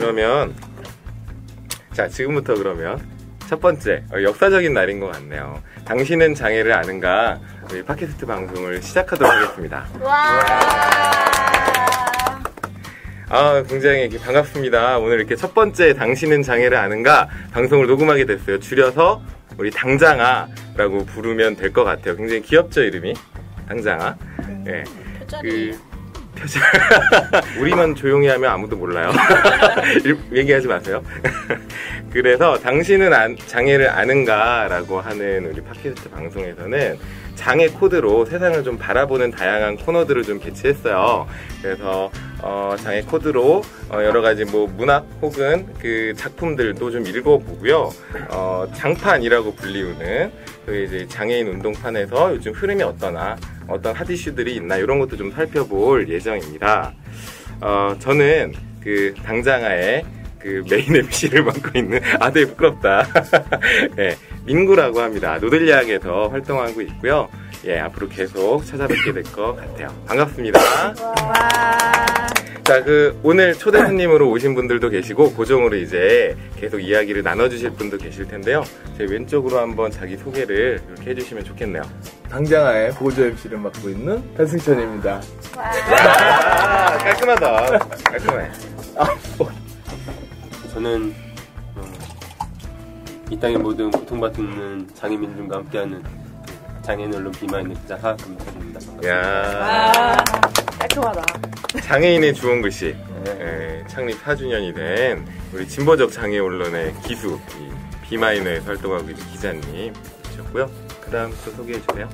그러면 자, 지금부터 그러면 첫 번째 역사적인 날인 것 같네요. 당신은 장애를 아는가? 우리 팟캐스트 방송을 시작하도록 하겠습니다. 굉장히 반갑습니다. 오늘 이렇게 첫 번째 당신은 장애를 아는가 방송을 녹음하게 됐어요. 줄여서 우리 당장아라고 부르면 될 것 같아요. 굉장히 귀엽죠, 이름이? 당장아. 네. 우리만 조용히 하면 아무도 몰라요. 얘기하지 마세요. 그래서 당신은 장애를 아는가? 라고 하는 우리 팟캐스트 방송에서는 장애 코드로 세상을 좀 바라보는 다양한 코너들을 좀 개최했어요. 그래서 장애 코드로 여러 가지 뭐 문학 혹은 그 작품들도 좀 읽어보고요. 장판이라고 불리우는 그 이제 장애인 운동판에서 요즘 흐름이 어떠나 어떤 핫 이슈들이 있나 이런 것도 좀 살펴볼 예정입니다. 저는 그 당장아의 그 메인 MC를 맡고 있는 되게 부끄럽다. 네, 민구라고 합니다. 노들야학에서 활동하고 있고요. 예, 앞으로 계속 찾아뵙게 될 것 같아요. 반갑습니다. 자, 오늘 초대 손님으로 오신 분들도 계시고 고정으로 이제 계속 이야기를 나눠주실 분도 계실 텐데요. 제 왼쪽으로 한번 자기 소개를 이렇게 해주시면 좋겠네요. 당장아의 보조 MC를 맡고 있는 변승천입니다. 깔끔하다. 깔끔해. 저는 이 땅의 모든 고통받는 장애민들과 함께하는 장애인 언론 비마인의 기자 하금철입니다. 야, 깔끔하다. 장애인의 주홍글씨 창립 4주년이 된 우리 진보적 장애 언론의 기수 비마인에서 활동하고 있는 기자님이셨고요. 그 다음 또 소개해주세요.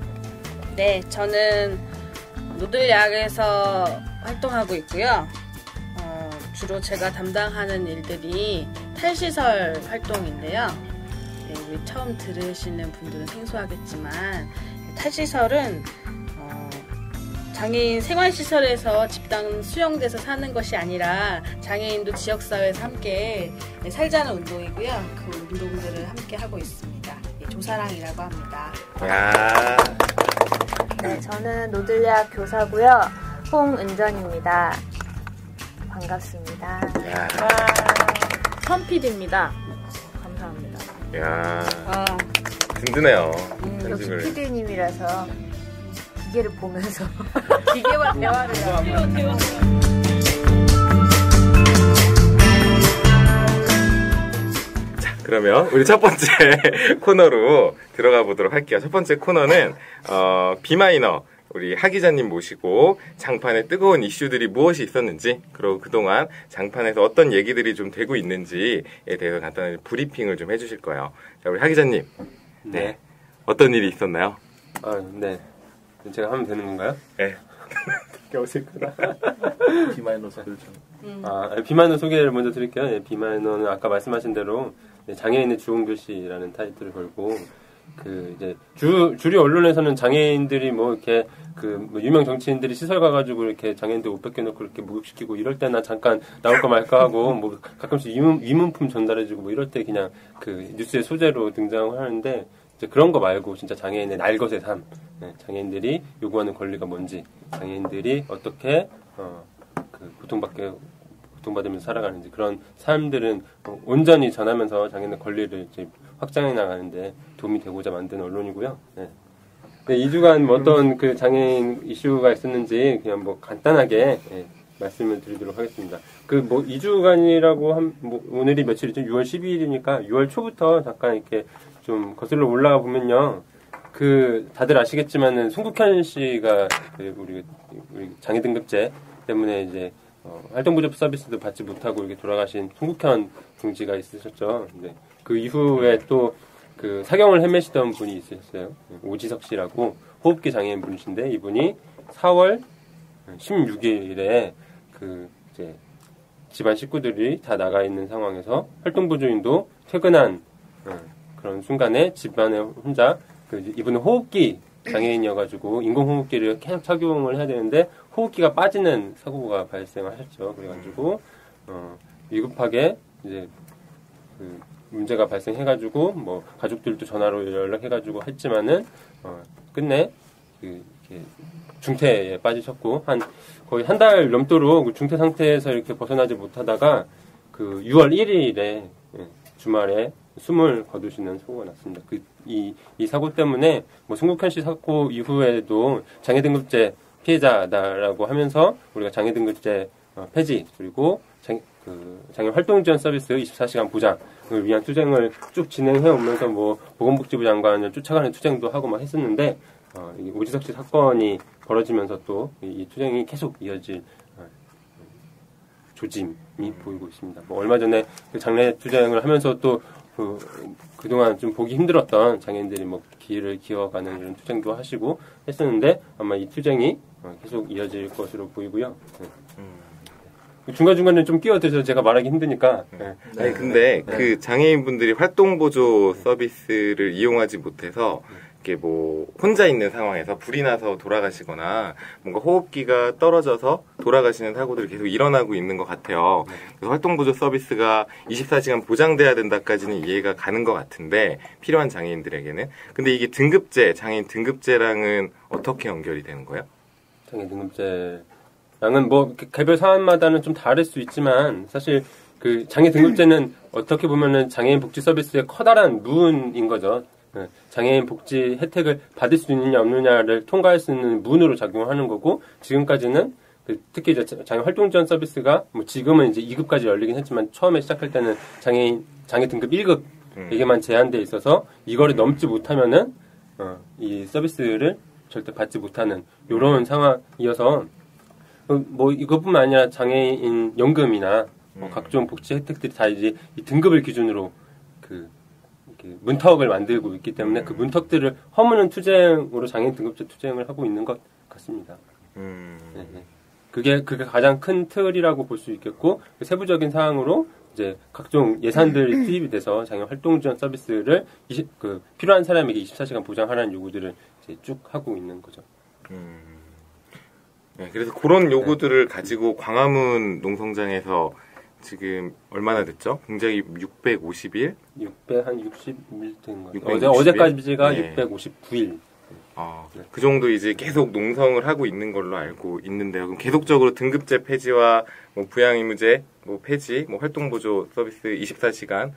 네, 저는 노들야학에서 활동하고 있고요. 주로 제가 담당하는 일들이 탈시설 활동인데요. 네, 우리 처음 들으시는 분들은 생소하겠지만 탈시설은 장애인 생활시설에서 집단 수용돼서 사는 것이 아니라 장애인도 지역사회에서 함께 살자는 운동이고요. 그 운동들을 함께 하고 있습니다. 조사랑이라고 합니다. 야. 네, 저는 노들야학 교사고요. 홍은전입니다. 반갑습니다. 선PD입니다. 감사합니다. 야, 든든해요. 역시 PD님이라서 기계를 보면서 기계와 대화를 하고. 자, 그러면 우리 첫 번째 코너로 들어가 보도록 할게요. 첫 번째 코너는 비마이너 우리 하 기자님 모시고 장판에 뜨거운 이슈들이 무엇이 있었는지, 그리고 그동안 장판에서 어떤 얘기들이 좀 되고 있는지에 대해서 간단한 브리핑을 좀 해주실 거예요. 자, 우리 하 기자님. 네. 어떤 일이 있었나요? 네. 제가 하면 되는 건가요? 네. 되게 어색하다. 비마이너 소개를 좀. 비마이너 소개를 먼저 드릴게요. 비마이너는 아까 말씀하신 대로 장애인의 주홍글씨라는 타이틀을 걸고, 이제 주류 언론에서는 장애인들이 뭐 이렇게 뭐 유명 정치인들이 시설 가가지고 이렇게 장애인들 옷 벗겨놓고 이렇게 목욕시키고 이럴 때나 잠깐 나올까 말까 하고 뭐 가끔씩 위문품 전달해주고 뭐 이럴 때 그냥 그 뉴스의 소재로 등장을 하는데, 이제 그런 거 말고 진짜 장애인의 날것의 삶, 장애인들이 요구하는 권리가 뭔지, 장애인들이 어떻게 고통받으면서 살아가는지, 그런 삶들은 온전히 전하면서 장애인의 권리를 이제 확장해 나가는데 도움이 되고자 만든 언론이고요. 네. 2주간 뭐 어떤 그 장애인 이슈가 있었는지 그냥 뭐 간단하게 말씀을 드리도록 하겠습니다. 뭐 2주간이라고 뭐 오늘이 며칠이죠? 6월 12일이니까 6월 초부터 잠깐 이렇게 좀 거슬러 올라가 보면요. 다들 아시겠지만은 송국현 씨가 우리 장애 등급제 때문에 이제 활동보조 서비스도 받지 못하고 이렇게 돌아가신 송국현 중지가 있으셨죠. 네. 그 이후에 또 사경을 헤매시던 분이 있으셨어요. 오지석 씨라고 호흡기 장애인 분이신데, 이분이 4월 16일에 이제 집안 식구들이 다 나가 있는 상황에서 활동보조인도 퇴근한 그런 순간에 집안에 혼자 이분은 호흡기 장애인이어가지고 인공호흡기를 계속 착용을 해야 되는데 호흡기가 빠지는 사고가 발생을 하셨죠. 그래가지고 위급하게 이제 문제가 발생해가지고 뭐 가족들도 전화로 연락해가지고 했지만은 끝내 이렇게 중태에 빠지셨고 거의 한 달 넘도록 중태 상태에서 이렇게 벗어나지 못하다가 그 6월 1일에 주말에 숨을 거두시는 사고가 났습니다. 이 사고 때문에 뭐 송국현 씨 사고 이후에도 장애 등급제 피해자다라고 하면서 우리가 장애 등급제 폐지 그리고 장애 활동 지원 서비스 24시간 보장을 위한 투쟁을 쭉 진행해 오면서 뭐 보건복지부 장관을 쫓아가는 투쟁도 하고 막 했었는데 오지석 씨 사건이 벌어지면서 또 이 투쟁이 계속 이어질 조짐이 보이고 있습니다. 뭐 얼마 전에 그 장례 투쟁을 하면서 또 그동안 좀 보기 힘들었던 장애인들이 뭐 길을 기어가는 이런 투쟁도 하시고 했었는데 아마 이 투쟁이 계속 이어질 것으로 보이고요. 중간중간에 좀 끼어들어서 제가 말하기 힘드니까. 아니, 근데 그 장애인분들이 활동보조 서비스를 이용하지 못해서 이게 뭐 혼자 있는 상황에서 불이 나서 돌아가시거나 뭔가 호흡기가 떨어져서 돌아가시는 사고들이 계속 일어나고 있는 것 같아요. 그래서 활동보조 서비스가 24시간 보장돼야 된다까지는 이해가 가는 것 같은데 필요한 장애인들에게는. 근데 이게 등급제, 장애인 등급제랑은 어떻게 연결이 되는 거예요? 장애인 등급제랑은 뭐 개별 사안마다는 좀 다를 수 있지만 사실 그 장애 등급제는 어떻게 보면은 장애인 복지 서비스의 커다란 문인 거죠. 장애인 복지 혜택을 받을 수 있느냐 없느냐를 통과할 수 있는 문으로 작용하는 거고 지금까지는 특히 이제 장애 활동 지원 서비스가 뭐 지금은 이제 2급까지 열리긴 했지만 처음에 시작할 때는 장애 등급 1급 에게만 제한돼 있어서 이거를 넘지 못하면은 이 서비스를 절대 받지 못하는 이런 상황이어서 뭐 이것뿐만 아니라 장애인 연금이나 뭐 각종 복지 혜택들이 다 이제 이 등급을 기준으로 문턱을 만들고 있기 때문에 그 문턱들을 허무는 투쟁으로 장애인 등급제 투쟁을 하고 있는 것 같습니다. 그게 가장 큰 틀이라고 볼 수 있겠고 세부적인 사항으로 이제 각종 예산들이 투입이 돼서 장애인 활동 지원 서비스를 필요한 사람에게 24시간 보장하라는 요구들을 이제 쭉 하고 있는 거죠. 네, 그래서 그런 요구들을 가지고 광화문 농성장에서 지금 얼마나 됐죠? 굉장히 650일? 660일 된 거죠. 어제까지가 네. 659일. 그 정도 이제 계속 농성을 하고 있는 걸로 알고 있는데요. 그럼 계속적으로 등급제 폐지와 뭐 부양의무제 뭐 폐지, 뭐 활동보조 서비스 24시간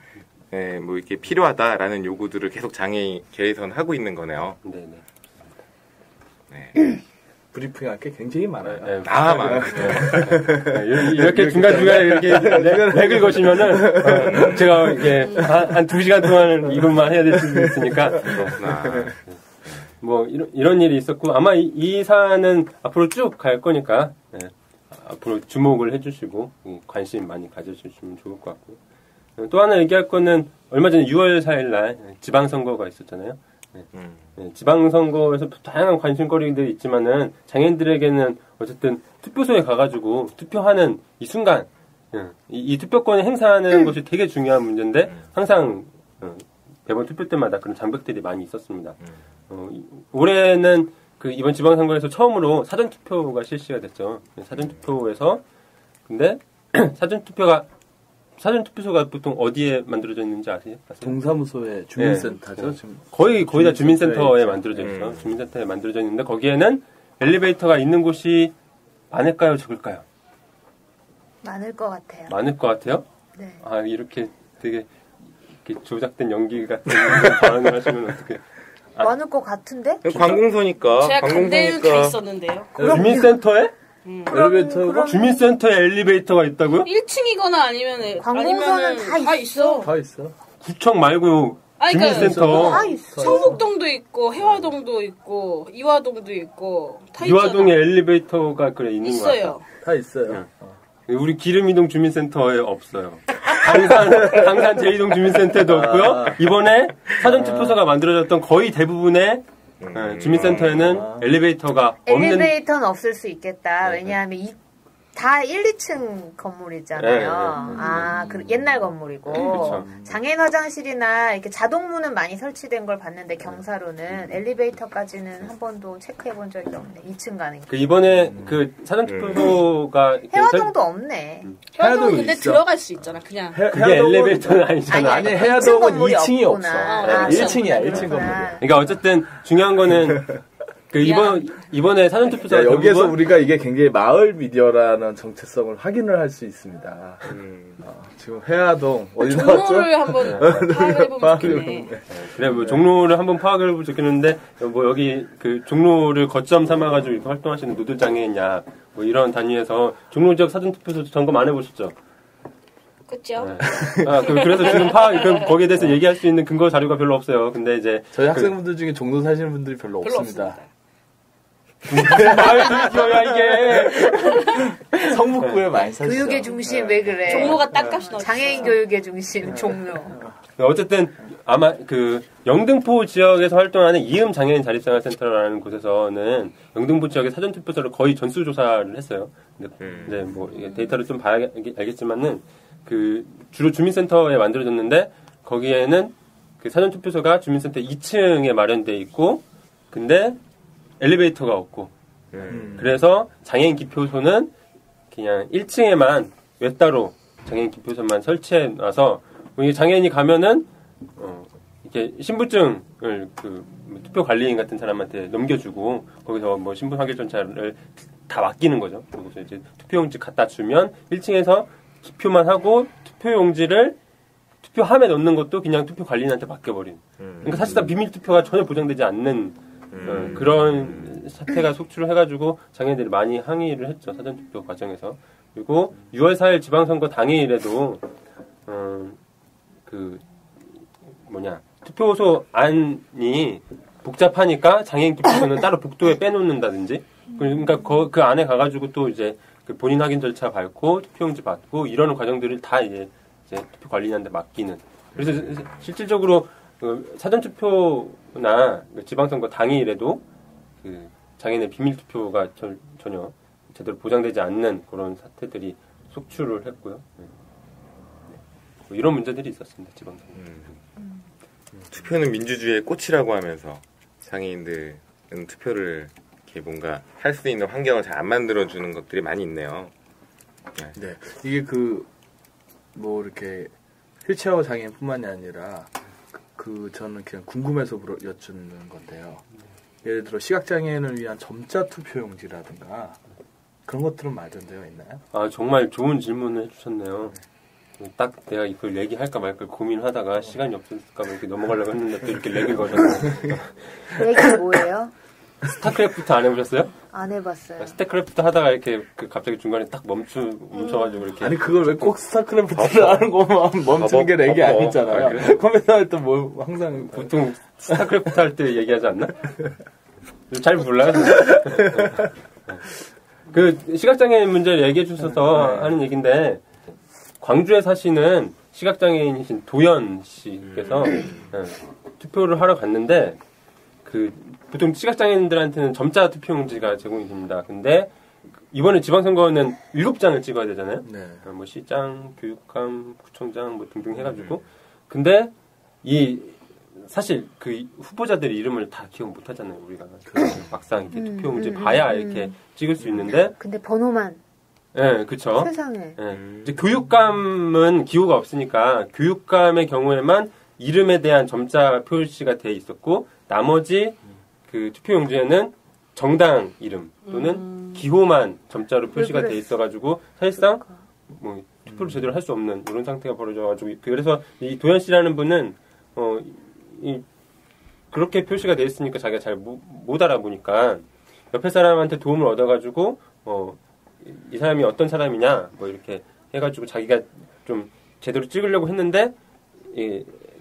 뭐 이렇게 필요하다라는 요구들을 계속 장애계에서는 하고 있는 거네요. 네네. 네. 브리핑할 게 굉장히 많아요. 네, 많아요. 이렇게 중간중간에 이렇게 렉을 거시면은, 제가 이게 한 2시간 동안 이것만 해야 될 수도 있으니까. 뭐, 이런 일이 있었고, 아마 이 사안은 앞으로 쭉 갈 거니까, 네, 앞으로 주목을 해주시고, 관심 많이 가져주시면 좋을 것 같고. 또 하나 얘기할 거는, 얼마 전에 6월 4일 날 지방선거가 있었잖아요. 네, 지방선거에서 다양한 관심거리들이 있지만은 장애인들에게는 어쨌든 투표소에 가가지고 투표하는 이 순간 이 투표권을 행사하는 것이 되게 중요한 문제인데 항상 매번 투표 때마다 그런 장벽들이 많이 있었습니다. 올해는 이번 지방선거에서 처음으로 사전투표가 실시가 됐죠. 사전투표에서 근데 사전투표소가 보통 어디에 만들어져 있는지 아세요? 동사무소의 주민센터죠. 네. 지금 거의 다 주민센터에 만들어져 있어요. 주민센터에 만들어져 있는데 거기에는 엘리베이터가 있는 곳이 많을까요, 적을까요? 많을 것 같아요. 많을 것 같아요? 네. 이렇게 되게 이렇게 조작된 연기 같은 발언을 하시면 어떻게? 많을 것 같은데? 관공서니까. 제가 간대는 가 있었는데요. 주민센터에? 엘리베이터가? 주민센터에 엘리베이터가 있다고요? 1층이거나 아니면 관공서는 다 있어. 다 있어. 구청 말고 주민센터. 다 있어. 성북동도 있고 해화동도 있고 이화동도 있고 다 이화동에 엘리베이터가 있는 거 있어요. 다 있어요. 우리 기름이동 주민센터에 없어요. 당산 제2동 주민센터에도 없고요. 이번에 사전투표소가 만들어졌던 거의 대부분의 주민센터에는 엘리베이터가 없는. 엘리베이터는 없을 수 있겠다. 왜냐하면 다 1, 2층 건물이잖아요. 옛날 건물이고. 그렇죠. 장애인 화장실이나 이렇게 자동문은 많이 설치된 걸 봤는데 경사로는 엘리베이터까지는 한 번도 체크해 본 적이 없네. 2층 가는 게. 이번에 사전투표소가 해화동도 없네. 해화동은 근데 들어갈 수 있잖아. 그냥. 그게 엘리베이터는 아니잖아. 아니 해화동은 2층이 없어. 없구나. 1층이야. 1층 건물이야. 그러니까 어쨌든 중요한 거는 그 이번에 사전투표자 야, 여기에서 우리가 이게 굉장히 마을 미디어라는 정체성을 확인을 할 수 있습니다. 지금 회화동 어디 나왔죠? 종로를 한번 파악해보면 좋겠네. 그래 뭐 종로를 한번 파악을 해보면 좋겠는데 뭐 여기 그 종로를 거점 삼아가지고 이렇게 활동하시는 노들 장애인야 뭐 이런 단위에서 종로 지역 사전투표소 점검 안 해보셨죠? 그렇죠. 네. 그래서 지금 거기에 대해서 얘기할 수 있는 근거 자료가 별로 없어요. 근데 이제 저희 학생분들 중에 종로 사시는 분들이 별로 없습니다. 말이야 이게 성북구에 많이 사시죠. 교육의 중심 왜 그래? 종로가 땅값이 나왔어. 장애인 교육의 중심 종로. 어쨌든 아마 그 영등포 지역에서 활동하는 이음 장애인 자립생활센터라는 곳에서는 영등포 지역의 사전투표소를 거의 전수조사를 했어요. 근데 뭐 이게 데이터를 좀 봐야 알겠지만은 그 주로 주민센터에 만들어졌는데 거기에는 그 사전투표소가 주민센터 2층에 마련돼 있고 근데 엘리베이터가 없고 그래서 장애인 기표소는 그냥 1층에만 외따로 장애인 기표소만 설치해 놔서 장애인이 가면은 이렇게 신분증을 그 투표 관리인 같은 사람한테 넘겨주고 거기서 뭐 신분 확인 절차를 다 맡기는 거죠. 그리고 이제 투표용지 갖다 주면 1층에서 기표만 하고 투표용지를 투표함에 넣는 것도 그냥 투표 관리인한테 맡겨버린. 그러니까 사실상 비밀 투표가 전혀 보장되지 않는 그런 사태가 속출을 해가지고 장애인들이 많이 항의를 했죠. 사전투표 과정에서. 그리고 6월 4일 지방선거 당일에도 투표소 안이 복잡하니까 장애인 기표소는 따로 복도에 빼놓는다든지 그러니까 그 안에 가가지고 또 이제 그 본인 확인 절차 밟고 투표용지 받고 이러는 과정들을 다 이제 투표 관리인한테 맡기는. 그래서 실질적으로 사전투표나 지방선거 당일에도 그 장애인의 비밀 투표가 전혀 제대로 보장되지 않는 그런 사태들이 속출을 했고요. 뭐 이런 문제들이 있었습니다. 지방선거. 투표는 민주주의의 꽃이라고 하면서 장애인들은 투표를 이렇게 뭔가 할 수 있는 환경을 잘 안 만들어주는 것들이 많이 있네요. 네, 이게 뭐 이렇게 휠체어 장애인뿐만이 아니라 저는 그냥 궁금해서 여쭙는 건데요. 예를 들어 시각장애인을 위한 점자 투표용지라든가 그런 것들은 마련되어 있나요? 아 정말 좋은 질문을 해주셨네요. 딱 내가 이걸 얘기할까 말까 고민하다가 시간이 없을까 봐 이렇게 넘어가려고 했는데 또 이렇게 렉을 걸어서. 렉이 뭐예요? 스타크래프트 안 해보셨어요? 안 해봤어요. 스타크래프트 하다가 이렇게 갑자기 중간에 딱 멈춰가지고 이렇게. 아니 그걸 왜 꼭 스타크래프트를 하는 것만 멈추는 게 렉이 아니잖아요. 그래? 컴퓨터 할 때 뭐 항상 보통 스타크래프트 할 때 얘기하지 않나? 잘 몰라요. 그 시각장애인 문제를 얘기해 주셔서 하는 얘기인데 광주에 사시는 시각장애인이신 도연 씨께서 투표를 하러 갔는데 보통 시각장애인들한테는 점자 투표용지가 제공이 됩니다. 근데 이번에 지방선거는 7장을 찍어야 되잖아요. 네. 뭐 시장, 교육감, 구청장 뭐 등등 해가지고. 근데 사실 그 후보자들의 이름을 다 기억 못 하잖아요. 우리가 막상 이렇게 투표용지 봐야 이렇게 찍을 수 있는데. 근데 번호만. 네, 그쵸. 세상에. 네. 이제 교육감은 기호가 없으니까 교육감의 경우에만 이름에 대한 점자 표시가 돼 있었고 나머지 그 투표용지에는 정당 이름 또는 기호만 점자로 표시가 돼 있어가지고 사실상 뭐 투표를 제대로 할 수 없는 이런 상태가 벌어져가지고 그래서 이 도현 씨라는 분은 그렇게 표시가 돼 있으니까 자기가 잘 못 알아보니까 옆에 사람한테 도움을 얻어가지고 이 사람이 어떤 사람이냐 뭐 이렇게 해가지고 자기가 좀 제대로 찍으려고 했는데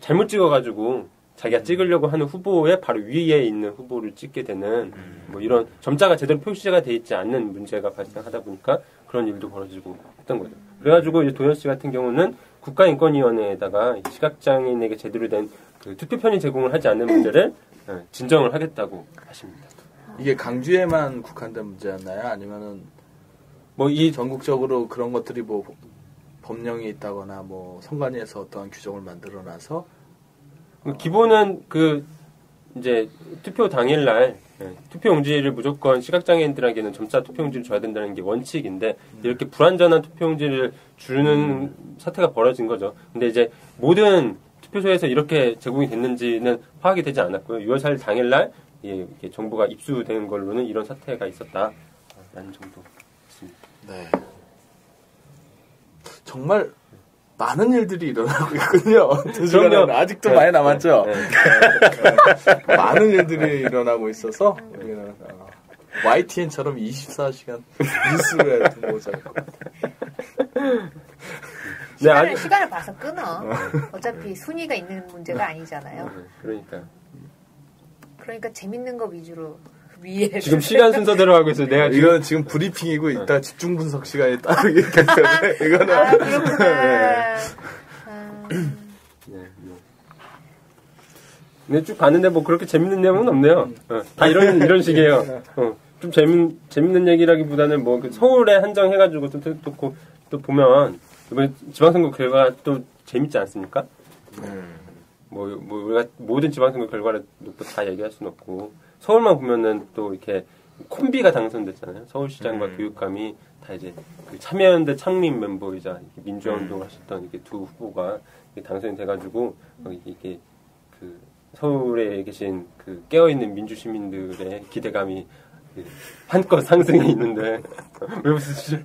잘못 찍어가지고 자기가 찍으려고 하는 후보의 바로 위에 있는 후보를 찍게 되는 뭐 이런 점자가 제대로 표시가 돼 있지 않는 문제가 발생하다 보니까 그런 일도 벌어지고 했던 거죠. 그래가지고 이제 도현 씨 같은 경우는 국가인권위원회에다가 시각장애인에게 제대로 된 그 투표 편의 제공을 하지 않는 문제를 진정을 하겠다고 하십니다. 이게 강주에만 국한된 문제였나요? 아니면은 뭐 전국적으로 그런 것들이 뭐 법령이 있다거나 뭐 선관위에서 어떠한 규정을 만들어놔서 기본은 이제 투표 당일날 투표용지를 무조건 시각장애인들에게는 점자 투표용지를 줘야 된다는 게 원칙인데 이렇게 불완전한 투표용지를 주는 사태가 벌어진 거죠. 근데 이제 모든 투표소에서 이렇게 제공이 됐는지는 파악이 되지 않았고요. 6월 4일 당일날 이게 정보가 입수된 걸로는 이런 사태가 있었다라는 정도 있습니다. 네. 정말 많은 일들이 일어나고 있군요. 그럼요. 아직도 네. 많이 남았죠. 네. 많은 일들이 일어나고 있어서 우리는 YTN처럼 24시간 뉴스를 보자. 시간을 봐서 끊어. 어차피 순위가 있는 문제가 아니잖아요. 그러니까 재밌는 거 위주로 위에. 지금 시간 순서대로 하고 있어요. 내가 이건 지금 브리핑이고 이따 집중 분석 시간이 따로 있기 때문에 이거는. 그렇구나. 근데 쭉 봤는데 뭐 그렇게 재밌는 내용은 없네요. 다 이런 식이에요. 좀 재밌는 얘기라기보다는 뭐 서울에 한정해가지고 또 보면 이번에 지방선거 결과 또 재밌지 않습니까? 뭐 우리가 모든 지방선거 결과를 놓고 다 얘기할 수는 없고 서울만 보면은 또 이렇게 콤비가 당선됐잖아요. 서울시장과 교육감이 다 이제 그 참여연대 창립 멤버이자 민주화운동을 하셨던 이렇게 두 후보가 당선이 돼가지고 이게 그 서울에 계신 그 깨어있는 민주시민들의 기대감이 한껏 상승해 있는데 왜 웃으시죠?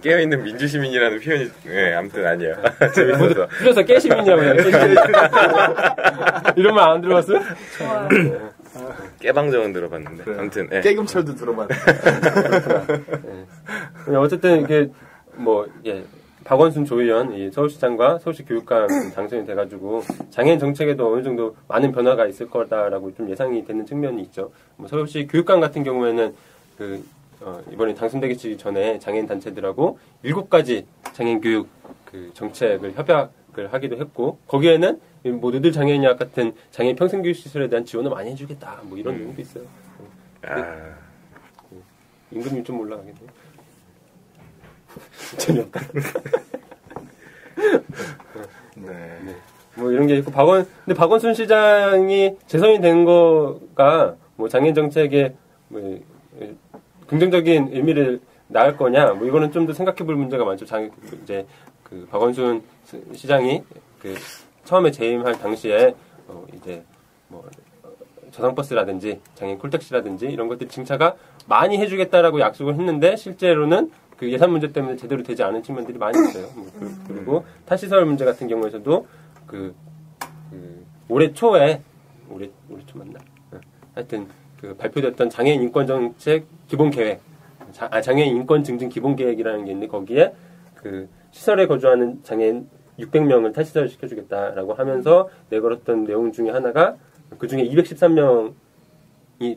깨어있는 민주시민이라는 표현이 아무튼 아니에요. 재밌어서. 그래서 깨시민이냐고요. 이런 말 안 들어봤어요? 깨방정은 들어봤는데. 그래. 아무튼 깨금철도 들어봤는데. 어쨌든 이게 뭐 박원순 조의원 이 서울시장과 서울시 교육감 당선이 돼가지고 장애인 정책에도 어느 정도 많은 변화가 있을 거다라고 좀 예상이 되는 측면이 있죠. 뭐 서울시 교육감 같은 경우에는 이번에 당선되기 전에 장애인 단체들하고 7가지 장애인 교육 그 정책을 협약을 하기도 했고 거기에는 모두들 장애인약 같은 장애인 평생교육 시설에 대한 지원을 많이 해주겠다 뭐 이런 내용도 있어요. 임금이 좀 올라가겠네요. 재미없다. 네. 뭐 이런 게 있고 근데 박원순 시장이 재선이 된 거가 뭐 장애인 정책에 뭐 긍정적인 의미를 낳을 거냐 뭐 이거는 좀 더 생각해볼 문제가 많죠. 이제 그 박원순 시장이 그 처음에 재임할 당시에 이제 뭐 저상버스라든지 장애인 콜택시라든지 이런 것들 증차가 많이 해주겠다라고 약속을 했는데 실제로는 그 예산 문제 때문에 제대로 되지 않은 측면들이 많이 있어요. 그리고 타시설 문제 같은 경우에서도 올해 초에 올해 초 맞나? 하여튼 그 발표됐던 장애인 인권 정책 기본 계획, 장애인 인권 증진 기본 계획이라는 게 있는데 거기에 그 시설에 거주하는 장애인 600명을 탈시설 시켜주겠다라고 하면서 내걸었던 내용 중에 하나가 그 중에 600명 중에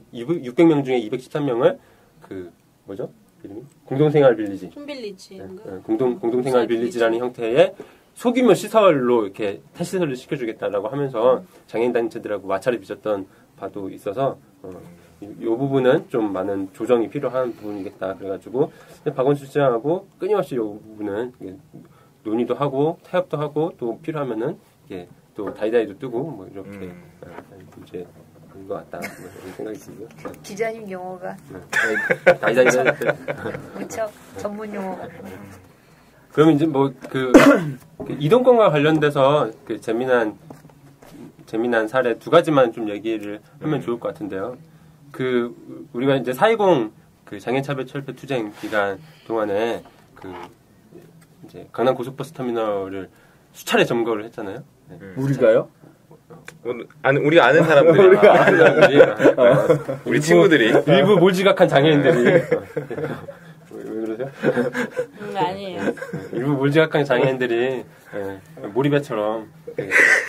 213명을 그 뭐죠? 이름이 공동생활 빌리지. 홈빌리지. 공동생활 빌리지라는 형태의 소규모 시설로 이렇게 탈시설을 시켜주겠다라고 하면서 장애인 단체들하고 마찰을 빚었던 바도 있어서 이 부분은 좀 많은 조정이 필요한 부분이겠다. 그래가지고 박원순 시장하고 끊임없이 이 부분은 논의도 하고 타협도 하고 또 필요하면은 이게 또 다이다이도 뜨고 뭐 이렇게 이제 것 같다. 뭐 이런 생각이 들고요. 기자님 용어가 다이다이다. 무척 전문 용어가. 그러면 이제 뭐 그 이동권과 관련돼서 그 재미난 사례 2가지만 좀 얘기를 하면 좋을 것 같은데요. 그 우리가 이제 4.20 그 장애인차별철폐 투쟁 기간 동안에 그 이제 강남 고속버스 터미널을 수차례 점거를 했잖아요. 네. 우리가요? 우리가 아는 사람들이. 우리 친구들이. 일부 몰지각한 장애인들이. 왜 그러세요? 아니에요. 일부 몰지각한 장애인들이 몰입배처럼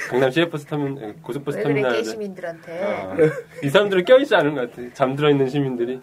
강남 시외버스 터미널, 고속버스 왜 터미널. 그래, 시민들한테. 이 사람들은 껴있지 않은 것 같아. 잠들어 있는 시민들이.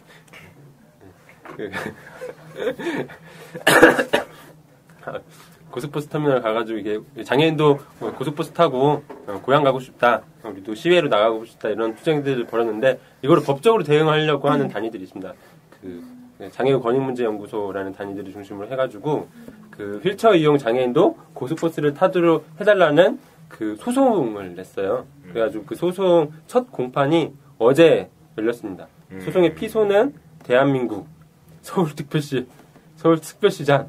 고속버스 터미널 가가지고 이게 장애인도 고속버스 타고 고향 가고 싶다, 우리도 시외로 나가고 싶다 이런 투쟁들을 벌였는데 이거를 법적으로 대응하려고 하는 단위들이 있습니다. 그 장애인 권익문제연구소라는 단위들을 중심으로 해가지고 그 휠체어 이용 장애인도 고속버스를 타도록 해달라는 그 소송을 냈어요. 그래가지고 그 소송 첫 공판이 어제 열렸습니다. 소송의 피소는 대한민국 서울특별시장,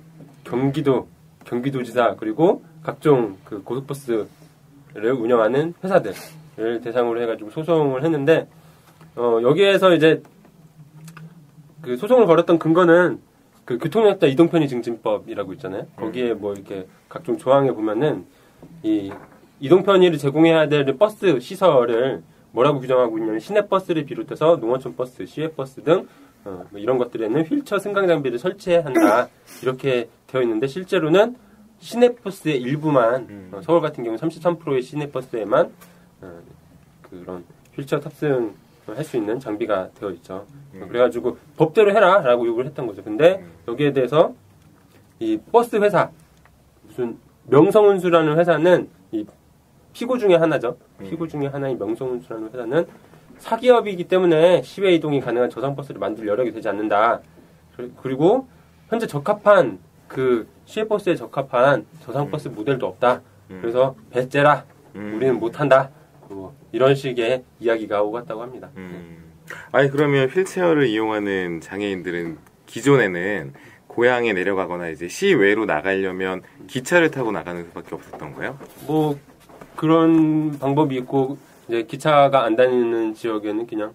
경기도지사 그리고 각종 그 고속버스를 운영하는 회사들을 대상으로 해가지고 소송을 했는데 여기에서 이제 그 소송을 벌였던 근거는 그 교통약자 이동편의 증진법이라고 있잖아요. 거기에 뭐 이렇게 각종 조항에 보면은 이 이동편의를 제공해야 될 버스 시설을 뭐라고 규정하고 있냐면 시내버스를 비롯해서 농어촌 버스, 시외버스 등 뭐 이런 것들에는 휠체어 승강 장비를 설치해야 한다. 이렇게 되어 있는데 실제로는 시내버스의 일부만 서울 같은 경우 33%의 시내버스에만 그런 휠체어 탑승 할 수 있는 장비가 되어 있죠. 그래가지고 법대로 해라라고 요구를 했던 거죠. 근데 여기에 대해서 이 버스 회사 무슨 명성운수라는 회사는 이 피고 중에 하나죠. 피고 중에 하나인 명성운수라는 회사는 사기업이기 때문에 시외 이동이 가능한 저상버스를 만들 여력이 되지 않는다. 그리고 현재 적합한 그 시외버스에 적합한 저상버스 모델도 없다. 그래서 배째라. 우리는 못한다. 뭐 이런 식의 이야기가 오갔다고 합니다. 아니 그러면 휠체어를 이용하는 장애인들은 기존에는 고향에 내려가거나 이제 시외로 나가려면 기차를 타고 나가는 수밖에 없었던 거예요? 뭐 그런 방법이 있고 이제 기차가 안 다니는 지역에는 그냥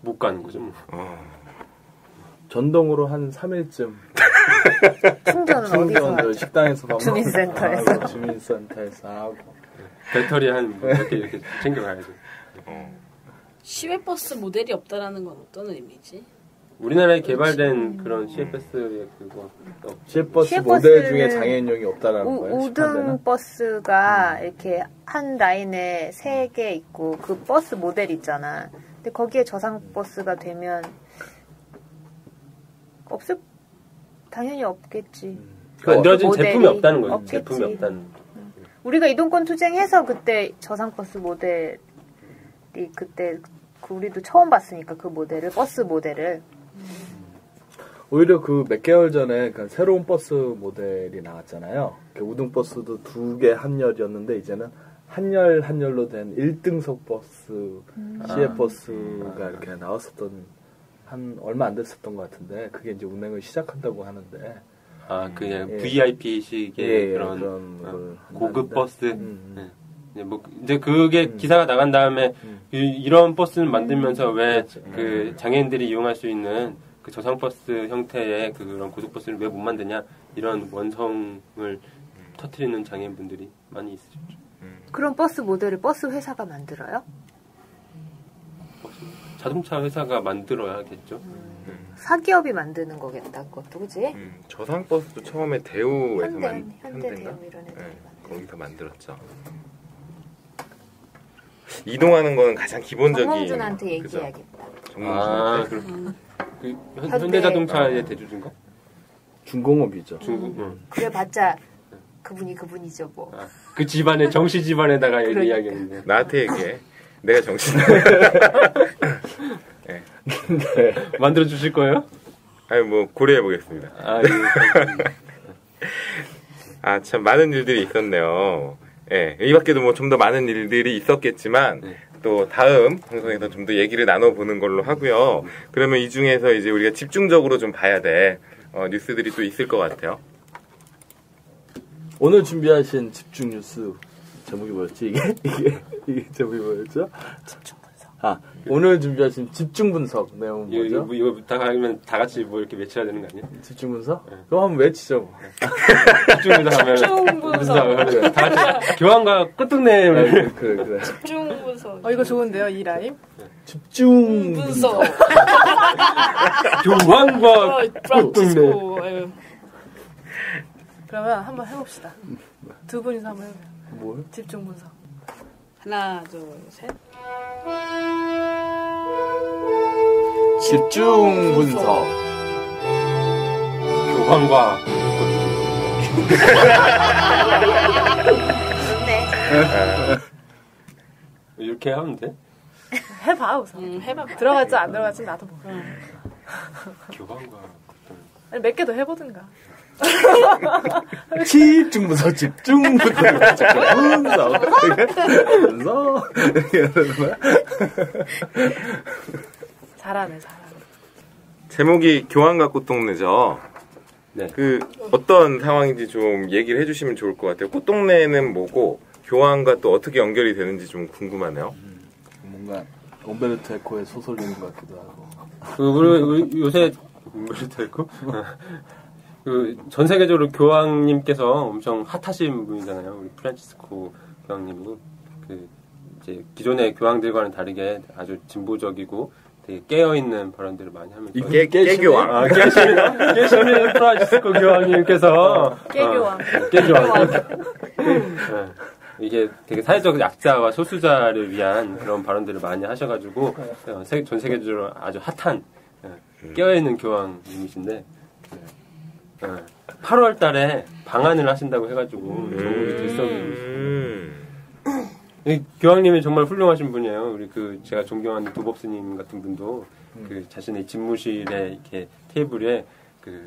못 가는 거죠. 뭐. 전동으로 한 3일쯤 충전은 어디서 하죠? 식당에서 밥 주민센터에서. 하고, 주민센터에서 하고 배터리 한 몇 개 이렇게 챙겨가야죠. 시외버스 모델이 없다라는 건 어떤 의미지? 우리나라에 개발된 그런 시외버스의 그거 시외버스 모델 중에 장애인용이 없다라는 거예요. 5등 버스가 이렇게 한 라인에 3개 있고 그 버스 모델 있잖아. 근데 거기에 저상 버스가 되면 당연히 없겠지. 만들어진 모델이 제품이 없다는 거죠. 없겠지. 제품이 없다는. 우리가 이동권 투쟁해서 그때 저상버스 모델이 그때 우리도 처음 봤으니까 그 모델을 버스 모델을 오히려 그 몇 개월 전에 그 새로운 버스 모델이 나왔잖아요. 우등 버스도 2개 한열이었는데 이제는 한열로 된 1등석 버스 시외버스가 이렇게 나왔었던 한 얼마 안 됐었던 것 같은데 그게 이제 운행을 시작한다고 하는데 그냥 VIP식의 그런 고급 버스. 뭐 이제 그게 기사가 나간 다음에 이런 버스를 만들면서 왜 그 장애인들이 이용할 수 있는 그 저상버스 형태의 그런 고속버스를 왜 못 만드냐 이런 원성을 터뜨리는 장애인분들이 많이 있으셨죠. 그런 버스 모델을 버스 회사가 만들어요? 자동차 회사가 만들어야겠죠. 사기업이 만드는 거겠다, 그것도, 그지? 저상버스도 처음에 대우에서 현대 대우 이런 애들이 거기서 만들었죠. 이동하는 거는 가장 기본적인. 정몽준한테 얘기해야겠다. 정몽준한테. 그 현대자동차의 대주주인가? 중공업이죠. 그래봤자 그분이죠 뭐. 그 집안에 정씨 집안에다가 그러니까. 이야기했는데. 나한테 얘기해. 내가 정신. 네. 만들어 주실 거예요? 아니 뭐 고려해 보겠습니다. 참 많은 일들이 있었네요. 예, 이 밖에도 뭐 좀 더 많은 일들이 있었겠지만 또 다음 방송에서 좀 더 얘기를 나눠보는 걸로 하고요. 그러면 이 중에서 이제 우리가 집중적으로 좀 봐야 될 뉴스들이 또 있을 것 같아요. 오늘 준비하신 집중 뉴스 제목이 뭐였지? 이게 제목이 뭐였죠? 집중 분석. 오늘 준비하신 집중 분석 내용은 뭐죠? 이거 부탁하면 다 같이 뭐 이렇게 외쳐야 되는 거 아니에요? 집중 분석? 그럼 한번 외치죠. 집중 분석 하면 집중 분석. 다 같이 교환과 끝동네 그래. 집중 분석. 이거 좋은데요, 이 라임? 집중 분석. 교환과 끝동네. 그러면 한번 해봅시다. 두 분이서 한번 해봐요. 뭘? 집중 분석. 하나, 둘, 셋. 집중 분석. 교환과 좋네. 이렇게 하면 돼? 해봐, 우선. 해봐. 들어갈지 안 들어갈지 나도 모르. 교환과 아니, 몇 개 더 해보든가. 집중 분석. 집중 분석. 잘하네. 제목이 교환과 꽃동네죠. 네. 그 어떤 상황인지 좀 얘기를 해주시면 좋을 것 같아요. 꽃동네는 뭐고 교환과 또 어떻게 연결이 되는지 좀 궁금하네요. 뭔가 엄베르토 에코의 소설인 것 같기도 하고. 우리 요새 엄베르토 에코? 전 세계적으로 교황님께서 엄청 핫하신 분이잖아요. 우리 프란치스코 교황님이 이제 기존의 교황들과는 다르게 아주 진보적이고 되게 깨어있는 발언들을 많이 하면서 깨교황. 깨시는 프란치스코 교황님께서 깨교황. 깨교황. 이게 되게 사회적 약자와 소수자를 위한 그런 발언들을 많이 하셔가지고 전 세계적으로 아주 핫한 깨어있는 교황님이신데 8월 달에 방한을 하신다고 해가지고 조국이 들썩이고 교황님이 정말 훌륭하신 분이에요. 우리 제가 존경하는 도법스님 같은 분도 자신의 집무실에 이렇게 테이블에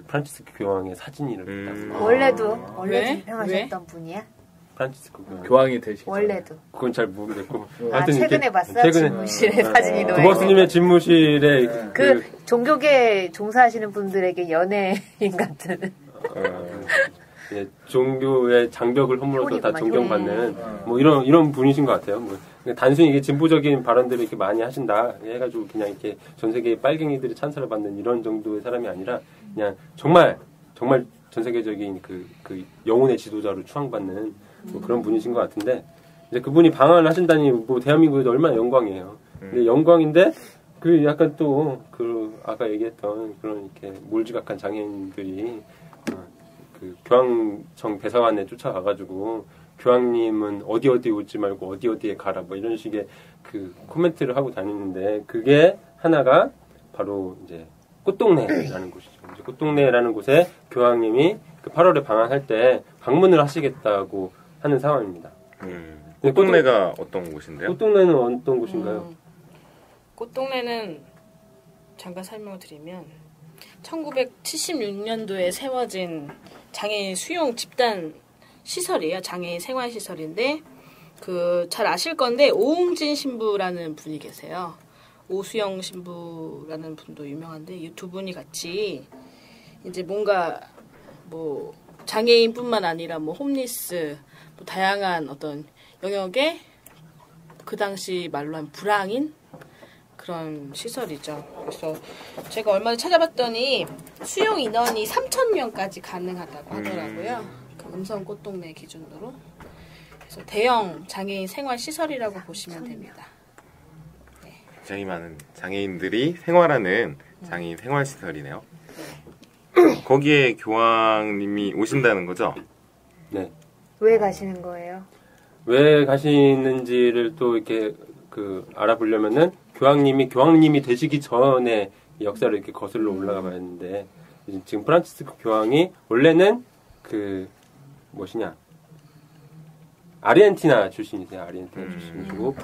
프란치스코 교황의 사진이 이렇게 딱 원래도 왜? 유명하셨던 분이야? 프란치스코 교황. 교황이 되시죠. 원래도. 그건 잘 모르겠고. 하여튼 최근에 봤어요? 최근에. 집무실에 사진이 놓여 도법스님의 집무실에 종교계 종사하시는 분들에게 연예인 같은. 종교의 장벽을 허물어서 다 효리구만, 존경받는 뭐 이런 분이신 것 같아요. 뭐 단순히 이게 진보적인 발언들을 이렇게 많이 하신다 해가지고 그냥 이렇게 전 세계의 빨갱이들이 찬사를 받는 이런 정도의 사람이 아니라 그냥 정말 전 세계적인 그 영혼의 지도자로 추앙받는 뭐 그런 분이신 것 같은데 이제 그분이 방한을 하신다니 뭐 대한민국에도 얼마나 영광이에요. 근데 영광인데 약간 또 아까 얘기했던 그런 이렇게 몰지각한 장애인들이 교황청 대사관에 쫓아가가지고 교황님은 어디 오지 말고 어디에 가라 뭐 이런 식의 코멘트를 하고 다니는데 그게 하나가 바로 이제 꽃동네라는 곳이죠. 이제 꽃동네라는 곳에 교황님이 8월에 방한할 때 방문을 하시겠다고 하는 상황입니다. 꽃동네가 어떤 곳인데요? 꽃동네는 어떤 곳인가요? 꽃동네는 잠깐 설명을 드리면 1976년도에 세워진 장애인 수용 집단 시설이에요. 장애인 생활 시설인데 잘 아실 건데 오웅진 신부라는 분이 계세요. 오수영 신부라는 분도 유명한데 이 두 분이 같이 이제 뭔가 뭐 장애인뿐만 아니라 뭐 홈리스 뭐 다양한 어떤 영역에 그 당시 말로 한 불황인 그런 시설이죠. 그래서 제가 얼마 전에 찾아봤더니 수용 인원이 3,000명까지 가능하다고 하더라고요. 음성 꽃동네 기준으로. 그래서 대형 장애인 생활 시설이라고 보시면 됩니다. 굉장히 많은 장애인들이 생활하는 장애인 생활 시설이네요. 거기에 교황님이 오신다는 거죠? 네. 왜 가시는 거예요? 왜 가시는지를 또 이렇게 알아보려면은 교황님이 되시기 전에 역사를 이렇게 거슬러 올라가 봐야 하는데 지금 프란치스코 교황이 원래는 아르헨티나 출신이세요. 아르헨티나 출신이시고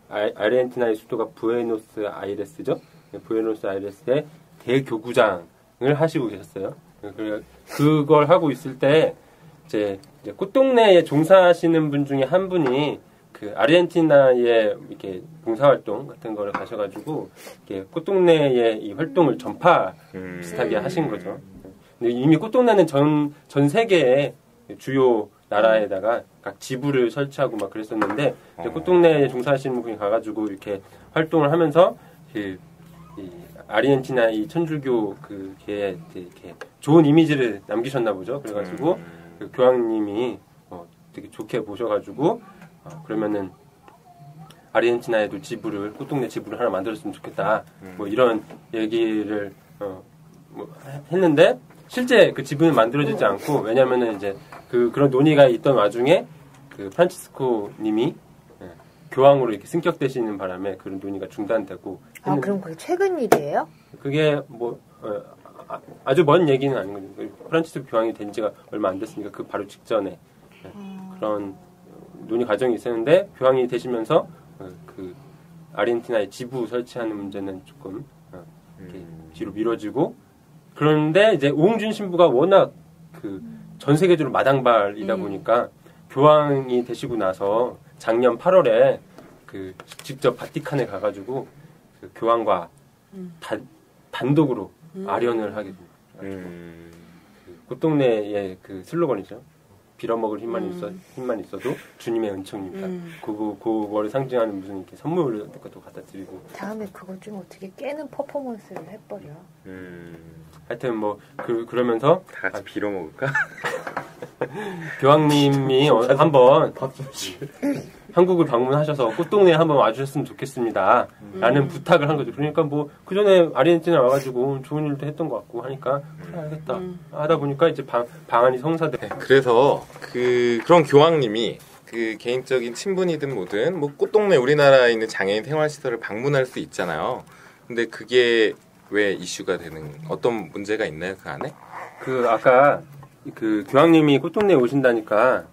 아르헨티나의 수도가 부에노스 아이레스죠. 부에노스 아이레스의 대교구장을 하시고 계셨어요. 그걸 하고 있을 때 이제 꽃동네에 종사하시는 분 중에 한 분이 아르헨티나의 이렇게 봉사활동 같은 거를 가셔가지고 이렇게 꽃동네의 이 활동을 전파 비슷하게 하신 거죠. 근데 이미 꽃동네는 전 세계의 주요 나라에다가 각 지부를 설치하고 막 그랬었는데 꽃동네에 종사하시는 분이 가가지고 이렇게 활동을 하면서 이 아르헨티나 이 천주교 걔에 이렇게 좋은 이미지를 남기셨나 보죠. 그래가지고 교황님이 되게 좋게 보셔가지고 그러면은 아르헨티나에도 꽃동네 지부를 하나 만들었으면 좋겠다. 뭐 이런 얘기를 했는데 실제 그 지부는 만들어지지 않고 왜냐면은 이제 그런 논의가 있던 와중에 프란치스코 님이 교황으로 이렇게 승격되시는 바람에 그런 논의가 중단되고. 그럼 그게 최근 일이에요? 그게 아주 먼 얘기는 아닌 거죠. 프란치스코 교황이 된 지가 얼마 안 됐으니까 그 바로 직전에 그런 논의 과정이 있었는데 교황이 되시면서 아르헨티나에 지부 설치하는 문제는 조금 이렇게 뒤로 미뤄지고 그런데 이제 오웅준 신부가 워낙 전 세계적으로 마당발이다 보니까 교황이 되시고 나서 작년 8월에 직접 바티칸에 가가지고 교황과 단독으로 아련을 하게 됩니다. 꽃동네의 슬로건이죠. 빌어먹을 힘만 있어도 주님의 은총입니다. 그거를 상징하는 무슨 이렇게 선물 같은 것도 갖다 드리고. 다음에 그거 좀 어떻게 깨는 퍼포먼스를 해버려. 하여튼 뭐 그러면서 다 같이 빌어먹을까? 교황님이 한번 한국을 방문하셔서 꽃동네에 한번 와주셨으면 좋겠습니다. 라는 부탁을 한 거죠. 그러니까 뭐 그 전에 아르헨티나 와가지고 좋은 일도 했던 것 같고 하니까 그래 알겠다 하다 보니까 이제 방안이 성사돼. 그래서 그런 교황님이 그 개인적인 친분이든 뭐든 뭐 꽃동네 우리나라에 있는 장애인 생활시설을 방문할 수 있잖아요. 근데 그게 왜 이슈가 되는 어떤 문제가 있나요 그 안에? 그 아까 그 교황님이 꽃동네에 오신다니까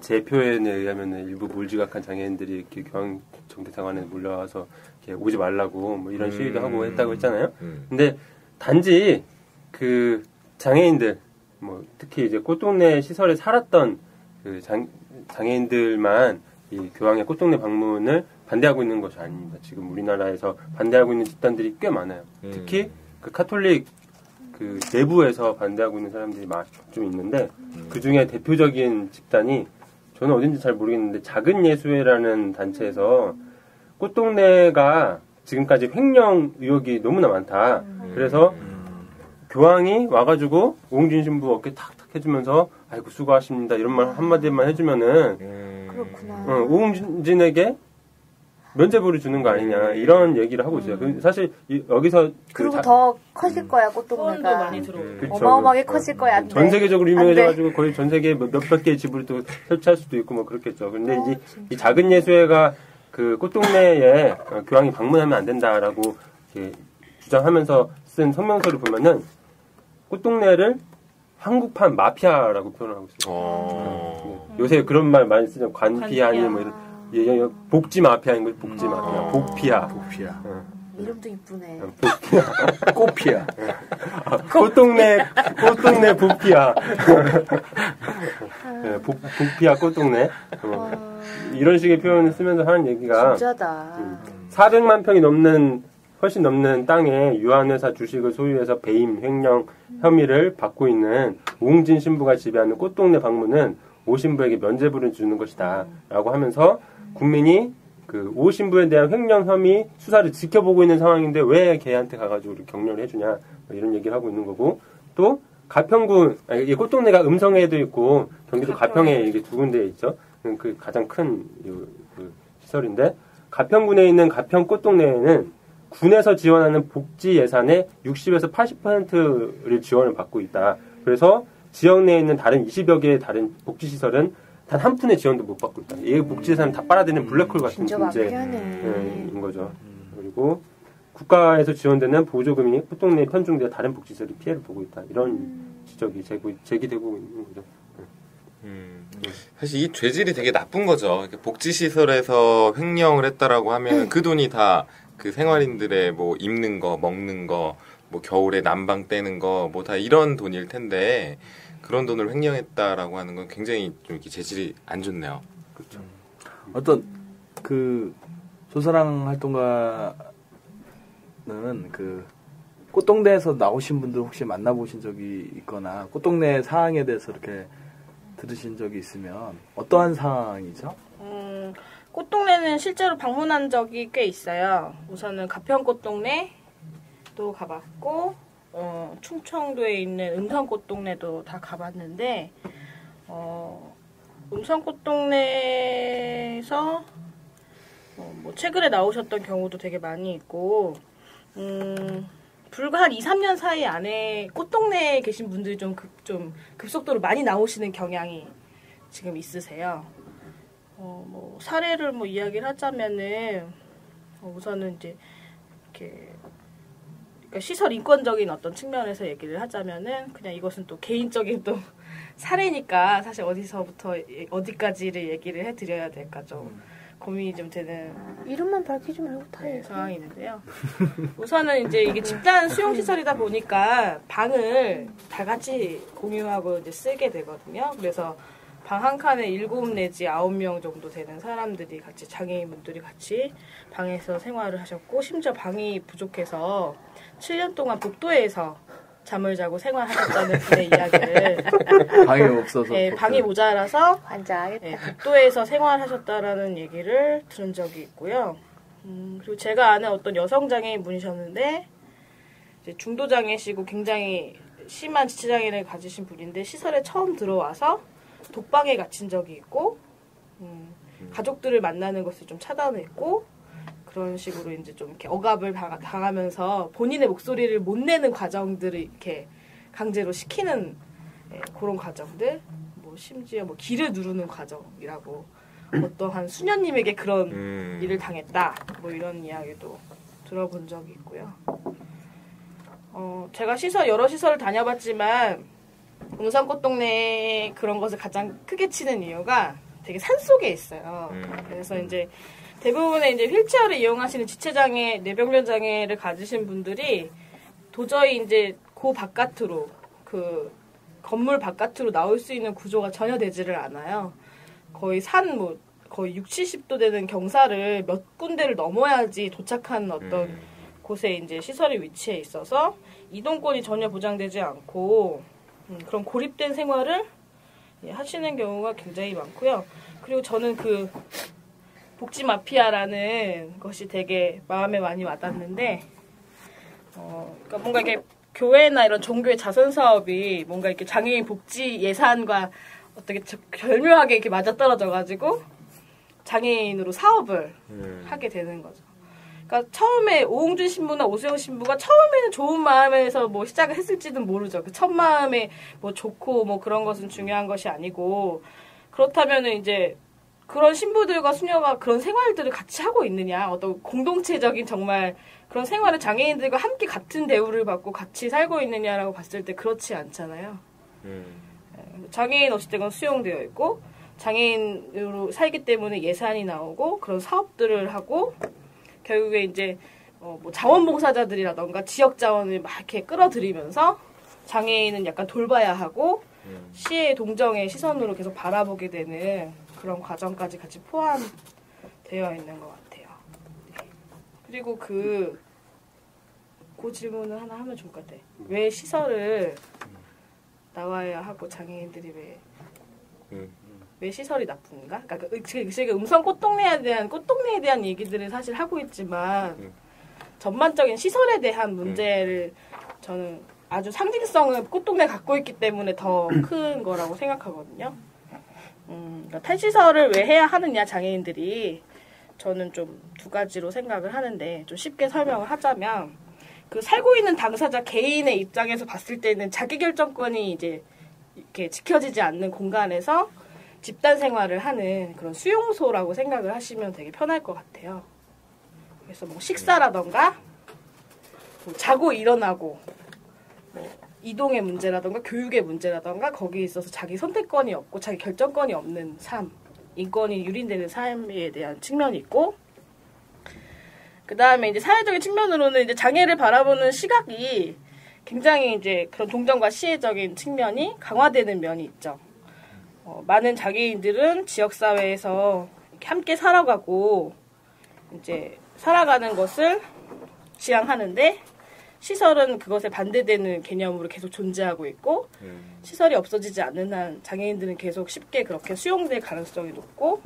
제 표현에 의하면 일부 몰지각한 장애인들이 이렇게 교황 정대상관에 몰려와서 이렇게 오지 말라고 뭐 이런 시위도 하고 했다고 했잖아요. 근데 단지 그 장애인들 뭐 특히 이제 꽃동네 시설에 살았던 그 장애인들만 이 교황의 꽃동네 방문을 반대하고 있는 것이 아닙니다. 지금 우리나라에서 반대하고 있는 집단들이 꽤 많아요. 특히 그 카톨릭 그 내부에서 반대하고 있는 사람들이 좀 있는데 그 중에 대표적인 집단이 저는 어딘지 잘 모르겠는데 작은 예수회라는 단체에서 꽃동네가 지금까지 횡령 의혹이 너무나 많다. 그래서 교황이 와가지고 오웅진 신부 어깨 탁탁 해주면서 아이고 수고하십니다 이런 말 한마디만 해주면은 그렇구나. 오웅진에게 면죄부를 주는 거 아니냐 이런 얘기를 하고 있어요. 사실 여기서 그리고 더 커질 거야 후원도 꽃동네가. 많이 들어오고. 어마어마하게 커질 거야. 전 세계적으로 유명해져가지고 거의 전 세계 몇백 개의 집을 또 설치할 수도 있고 뭐 그렇겠죠. 근데 이제 이 작은 예수회가 그 꽃동네에 교황이 방문하면 안 된다라고 이렇게 주장하면서 쓴 성명서를 보면은 꽃동네를 한국판 마피아라고 표현하고 있어요. 요새 그런 말 많이 쓰죠. 관피아 아니면 뭐 이런 복지 마피아인 거죠. 복지 마피아, 복피아. 이름도 이쁘네. 복피아, 꽃피아. 꽃동네 복피아. 복피아 꽃동네. 이런 식의 표현을 쓰면서 하는 얘기가 진짜다. 400만 평이 훨씬 넘는 땅에 유한회사 주식을 소유해서 배임, 횡령 혐의를 받고 있는 오웅진 신부가 지배하는 꽃동네 방문은 오 신부에게 면죄부를 주는 것이다 라고 하면서 국민이 그 오 신부에 대한 횡령 혐의 수사를 지켜보고 있는 상황인데 왜 걔한테 가가지고 격려를 해주냐 뭐 이런 얘기를 하고 있는 거고 또 가평구 이 꽃동네가 음성에도 있고 경기도 가평에 이게 두 군데에 있죠. 그 가장 큰 그 시설인데 가평군에 있는 가평 꽃동네에는 군에서 지원하는 복지 예산의 60에서 80%를 지원을 받고 있다. 그래서 지역 내에 있는 다른 20여 개의 다른 복지시설은 단 한 푼의 지원도 못 받고 있다. 이 복지예산은 다 빨아들이는 블랙홀 같은 존재인 거죠. 그리고 국가에서 지원되는 보조금이 꽃동네에 편중되어 다른 복지시설이 피해를 보고 있다. 이런 지적이 제기되고 있는 거죠. 사실 이 죄질이 되게 나쁜 거죠. 복지시설에서 횡령을 했다라고 하면 그 돈이 다 그 생활인들의 뭐 입는 거, 먹는 거, 뭐 겨울에 난방 떼는 거, 뭐 다 이런 돈일 텐데 그런 돈을 횡령했다라고 하는 건 굉장히 좀 이렇게 재질이 안 좋네요. 그렇죠. 어떤 그 조사랑 활동가는 그 꽃동네에서 나오신 분들 혹시 만나보신 적이 있거나 꽃동네 상황에 대해서 이렇게 들으신 적이 있으면 어떠한 상황이죠? 꽃동네는 실제로 방문한 적이 꽤 있어요. 우선은 가평 꽃동네도 가봤고 충청도에 있는 음성 꽃동네도 다 가봤는데 음성 꽃동네에서 뭐 최근에 나오셨던 경우도 되게 많이 있고 불과 한 2, 3년 사이 안에 꽃동네에 계신 분들이 좀 급속도로 많이 나오시는 경향이 지금 있으세요. 뭐 사례를 뭐 이야기를 하자면은 우선은 이제 이렇게 그러니까 시설 인권적인 어떤 측면에서 얘기를 하자면은 그냥 이것은 또 개인적인 또 사례니까 사실 어디서부터 어디까지를 얘기를 해드려야 될까 좀 고민이 좀 되는 이름만 밝히지 말고 다 상황이 있는데요. 우선은 이제 이게 집단 수용 시설이다 보니까 방을 다 같이 공유하고 이제 쓰게 되거든요. 그래서 방 한 칸에 7 내지 9명 정도 되는 사람들이 같이 장애인분들이 같이 방에서 생활을 하셨고 심지어 방이 부족해서 7년 동안 복도에서 잠을 자고 생활하셨다는 분의 이야기를 방이 없어서. 네, 방이 모자라서 환장하겠다. 네, 복도에서 생활하셨다라는 얘기를 들은 적이 있고요. 그리고 제가 아는 어떤 여성 장애인 분이셨는데 이제 중도 장애시고 굉장히 심한 지체장애를 가지신 분인데 시설에 처음 들어와서 독방에 갇힌 적이 있고 가족들을 만나는 것을 좀 차단했고 그런 식으로 이제 좀 이렇게 억압을 당하면서 본인의 목소리를 못 내는 과정들을 이렇게 강제로 시키는 그런 과정들, 뭐 심지어 뭐 기를 누르는 과정이라고 어떠한 수녀님에게 그런 일을 당했다, 뭐 이런 이야기도 들어본 적이 있고요. 제가 여러 시설을 다녀봤지만 음성꽃동네 그런 것을 가장 크게 치는 이유가 되게 산속에 있어요. 그래서 이제 대부분의 이제 휠체어를 이용하시는 지체장애, 뇌병변장애를 가지신 분들이 도저히 이제 그 바깥으로, 그 건물 바깥으로 나올 수 있는 구조가 전혀 되지를 않아요. 거의 거의 60, 70도 되는 경사를 몇 군데를 넘어야지 도착하는 어떤 곳에 이제 시설이 위치해 있어서 이동권이 전혀 보장되지 않고 그런 고립된 생활을 하시는 경우가 굉장히 많고요. 그리고 저는 그 복지 마피아라는 것이 되게 마음에 많이 와닿는데, 그러니까 뭔가 이렇게 교회나 이런 종교의 자선 사업이 뭔가 이렇게 장애인 복지 예산과 어떻게 절묘하게 이렇게 맞아떨어져가지고 장애인으로 사업을 하게 되는 거죠. 그러니까 처음에 오홍준 신부나 오수영 신부가 처음에는 좋은 마음에서 뭐 시작을 했을지는 모르죠. 그 첫 마음에 뭐 좋고 뭐 그런 것은 중요한 것이 아니고, 그렇다면은 이제 그런 신부들과 수녀가 그런 생활들을 같이 하고 있느냐, 어떤 공동체적인 정말 그런 생활을 장애인들과 함께 같은 대우를 받고 같이 살고 있느냐라고 봤을 때 그렇지 않잖아요. 장애인 어찌됐건 수용되어 있고 장애인으로 살기 때문에 예산이 나오고 그런 사업들을 하고 결국에 이제 뭐 자원봉사자들이라던가 지역 자원을 막 이렇게 끌어들이면서 장애인은 약간 돌봐야 하고 시의 동정의 시선으로 계속 바라보게 되는 그런 과정까지 같이 포함되어 있는 것 같아요. 네. 그리고 그 질문을 하나 하면 좋을 것 같아. 왜 시설을 나와야 하고 장애인들이 왜 시설이 나쁜가? 그러니까 지금 음성 꽃동네에 대한 얘기들을 사실 하고 있지만 전반적인 시설에 대한 문제를 저는 아주 상징성을 꽃동네 갖고 있기 때문에 더 큰 거라고 생각하거든요. 그러니까 탈시설을 왜 해야 하느냐, 장애인들이. 저는 좀 두 가지로 생각을 하는데, 좀 쉽게 설명을 하자면, 그 살고 있는 당사자 개인의 입장에서 봤을 때는 자기결정권이 이제 이렇게 지켜지지 않는 공간에서 집단 생활을 하는 그런 수용소라고 생각을 하시면 되게 편할 것 같아요. 그래서 뭐 식사라던가, 뭐 자고 일어나고, 뭐 이동의 문제라던가 교육의 문제라던가 거기에 있어서 자기 선택권이 없고 자기 결정권이 없는 삶, 인권이 유린되는 삶에 대한 측면이 있고, 그 다음에 이제 사회적인 측면으로는 이제 장애를 바라보는 시각이 굉장히 이제 그런 동정과 시혜적인 측면이 강화되는 면이 있죠. 많은 장애인들은 지역사회에서 함께 살아가고 이제 살아가는 것을 지향하는데, 시설은 그것에 반대되는 개념으로 계속 존재하고 있고, 시설이 없어지지 않는 한 장애인들은 계속 쉽게 그렇게 수용될 가능성이 높고,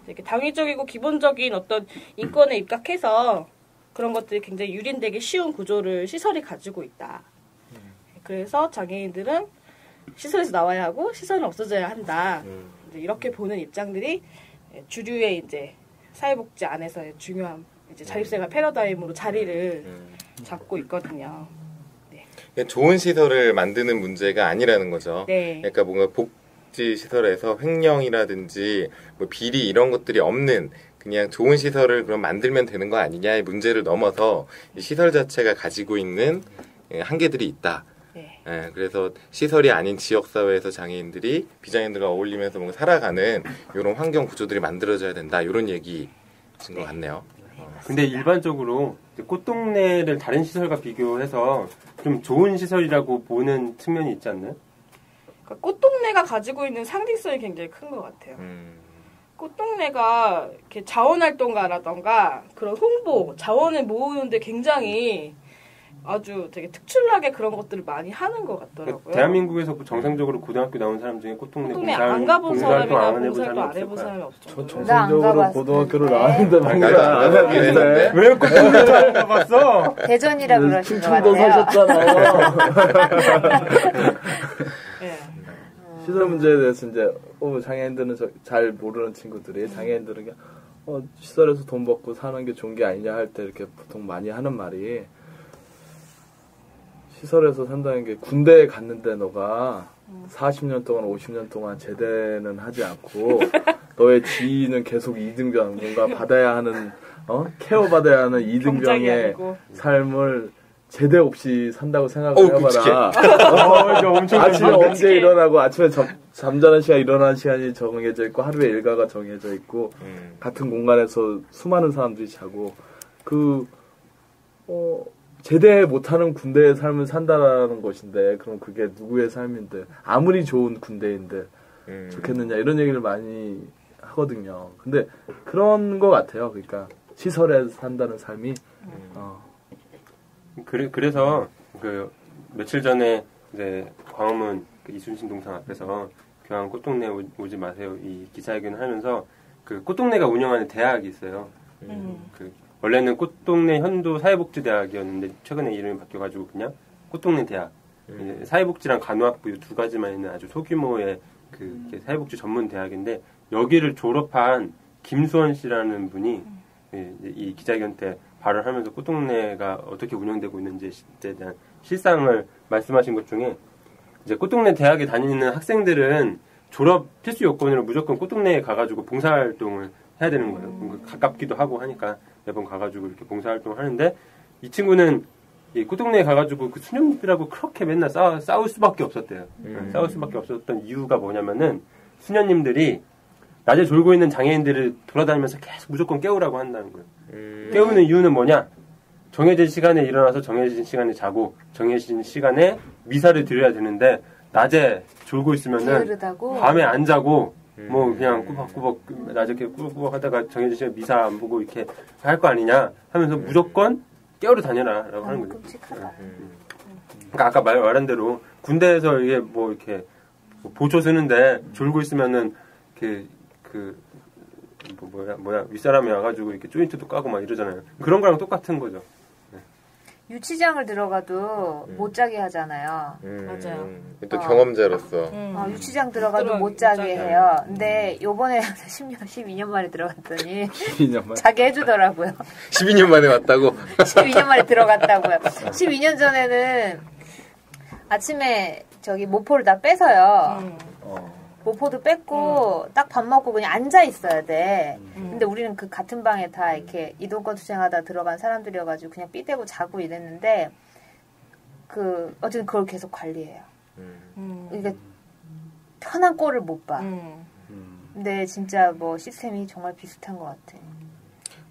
이렇게 당위적이고 기본적인 어떤 인권에 입각해서 그런 것들이 굉장히 유린되기 쉬운 구조를 시설이 가지고 있다. 그래서 장애인들은 시설에서 나와야 하고 시설은 없어져야 한다. 이렇게 보는 입장들이 주류의 이제 사회복지 안에서의 중요한 이제 자립생활 패러다임으로 자리를 잡고 있거든요. 네. 좋은 시설을 만드는 문제가 아니라는 거죠. 네. 그러니까 뭔가 복지 시설에서 횡령이라든지 뭐 비리 이런 것들이 없는 그냥 좋은 시설을 그럼 만들면 되는 거 아니냐의 문제를 넘어서 이 시설 자체가 가지고 있는 한계들이 있다. 네. 그래서 시설이 아닌 지역사회에서 장애인들이 비장애인들과 어울리면서 뭔가 살아가는 이런 환경 구조들이 만들어져야 된다. 이런 얘기인 것 같네요. 근데 일반적으로 꽃동네를 다른 시설과 비교해서 좀 좋은 시설이라고 보는 측면이 있지 않나요? 그러니까 꽃동네가 가지고 있는 상징성이 굉장히 큰 것 같아요. 꽃동네가 이렇게 자원활동가라던가 그런 홍보, 자원을 모으는데 굉장히 아주 되게 특출나게 그런 것들을 많이 하는 것 같더라고요. 대한민국에서 정상적으로 고등학교 나온 사람 중에 꽃동네 안 가본 사람이나 안 해본 봉사활동 안 사람이 해본 없을 사람이 거야. 없죠. 저 안 정상적으로 가봤을 고등학교를 텐데. 나왔는데 뭔가 안 가긴 했는데. 왜 꽃동네 안 가봤어? 대전이라 그러신 것 충청도 같아요. 사셨잖아요. 예. 시설 문제에 대해서 이제 장애인들은 잘 모르는 친구들이 장애인들은 그냥 시설에서 돈 받고 사는 게 좋은 게 아니냐 할 때 이렇게 보통 많이 하는 말이 시설에서 산다는 게 군대에 갔는데 너가 40년 동안 50년 동안 제대는 하지 않고 너의 지위는 계속 이등병 뭔가 받아야 하는 케어 받아야 하는 경작이 이등병의 아니고. 삶을 제대 없이 산다고 생각을 어우, 해봐라. 이거 엄청 아침에 끔찍해. 언제 일어나고 아침에 잠자는 시간 일어나는 시간이 정해져 있고 하루의 일과가 정해져 있고 같은 공간에서 수많은 사람들이 자고 제대 못하는 군대의 삶을 산다라는 것인데 그럼 그게 누구의 삶인데 아무리 좋은 군대인데 좋겠느냐 이런 얘기를 많이 하거든요. 근데 그런 것 같아요. 그러니까 시설에 산다는 삶이 그래서 그 며칠 전에 이제 광화문 그 이순신 동상 앞에서 교황 꽃동네 오지 마세요 이 기자회견을 하면서 그 꽃동네가 운영하는 대학이 있어요. 그 원래는 꽃동네 현도 사회복지대학이었는데 최근에 이름이 바뀌어가지고 그냥 꽃동네 대학. 사회복지랑 간호학부 두 가지만 있는 아주 소규모의 그 사회복지 전문 대학인데 여기를 졸업한 김수원 씨라는 분이 이 기자회견 때 발언하면서 꽃동네가 어떻게 운영되고 있는지에 대한 실상을 말씀하신 것 중에 이제 꽃동네 대학에 다니는 학생들은 졸업 필수 요건으로 무조건 꽃동네에 가가지고 봉사활동을 해야 되는 거예요. 가깝기도 하고 하니까 매번 가가지고 이렇게 봉사활동을 하는데 이 친구는 이 꽃동네에 가가지고 그 수녀님들하고 그렇게 맨날 싸울 수밖에 없었대요. 싸울 수밖에 없었던 이유가 뭐냐면은 수녀님들이 낮에 졸고 있는 장애인들을 돌아다니면서 계속 무조건 깨우라고 한다는 거예요. 깨우는 이유는 뭐냐? 정해진 시간에 일어나서 정해진 시간에 자고 정해진 시간에 미사를 드려야 되는데 낮에 졸고 있으면은 게으르다고? 밤에 안 자고 뭐 그냥 꾸벅꾸벅 낮에 이렇게 꾸벅꾸벅 하다가 정해진 시간에 미사 안 보고 이렇게 할 거 아니냐 하면서 무조건 깨우러 다녀라라고 하는 거죠. 끔찍하다. 그러니까 아까 말한 대로 군대에서 이게 뭐 이렇게 보초 쓰는데 졸고 있으면은 뭐야 윗사람이 와가지고 이렇게 조인트도 까고 막 이러잖아요. 그런 거랑 똑같은 거죠. 유치장을 들어가도 못 자게 하잖아요. 맞아요. 또 경험자로서 유치장 들어가도 못 자게 해요. 근데 요번에 12년 만에 들어갔더니 12년 만 자게 해주더라고요. 12년 만에 왔다고. 12년 만에 들어갔다고요. 12년 전에는 아침에 저기 모포를 다 빼서요. 모포도 뺐고 딱 밥 먹고 그냥 앉아 있어야 돼. 근데 우리는 그 같은 방에 다 이렇게 이동권 투쟁하다 들어간 사람들이어가지고 그냥 삐대고 자고 이랬는데 어쨌든 그걸 계속 관리해요. 그러니까 편한 꼴을 못 봐. 근데 진짜 뭐 시스템이 정말 비슷한 것 같아.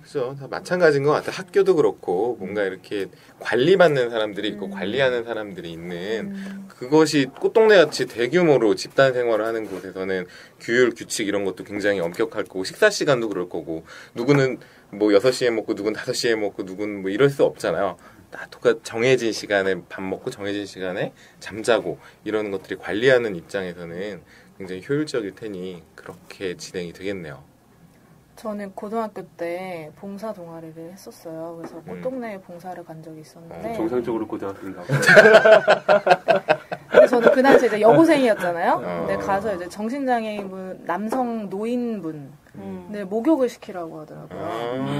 그죠. 다 마찬가지인 것 같아요. 학교도 그렇고 뭔가 이렇게 관리받는 사람들이 있고 관리하는 사람들이 있는 그것이 꽃동네 같이 대규모로 집단 생활을 하는 곳에서는 규율, 규칙 이런 것도 굉장히 엄격할 거고 식사 시간도 그럴 거고 누구는 뭐 6시에 먹고 누구는 5시에 먹고 누구는 뭐 이럴 수 없잖아요. 다 똑같이 정해진 시간에 밥 먹고 정해진 시간에 잠자고 이런 것들이 관리하는 입장에서는 굉장히 효율적일 테니 그렇게 진행이 되겠네요. 저는 고등학교 때 봉사 동아리를 했었어요. 그래서 꽃동네에 봉사를 간 적이 있었는데 정상적으로 고등학교를 나고. 근데 저는 그 당시에 이제 여고생이었잖아요. 근데 가서 이제 정신장애인분, 남성 노인분, 네, 목욕을 시키라고 하더라고요.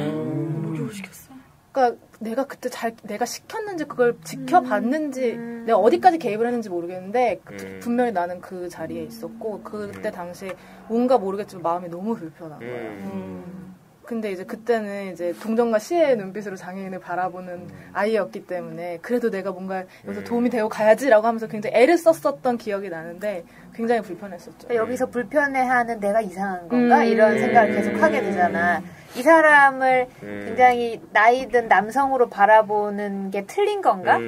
목욕을 시켰어? 그러니까 내가 그때 내가 시켰는지 그걸 지켜봤는지 내가 어디까지 개입을 했는지 모르겠는데 분명히 나는 그 자리에 있었고 그때 당시에 뭔가 모르겠지만 마음이 너무 불편한 거예요. 근데 이제 그때는 이제 동정과 시혜의 눈빛으로 장애인을 바라보는 아이였기 때문에 그래도 내가 뭔가 여기서 도움이 되어 가야지라고 하면서 굉장히 애를 썼었던 기억이 나는데 굉장히 불편했었죠. 여기서 불편해하는 내가 이상한 건가? 이런 생각을 계속 하게 되잖아. 이 사람을 굉장히 나이든 남성으로 바라보는 게 틀린 건가?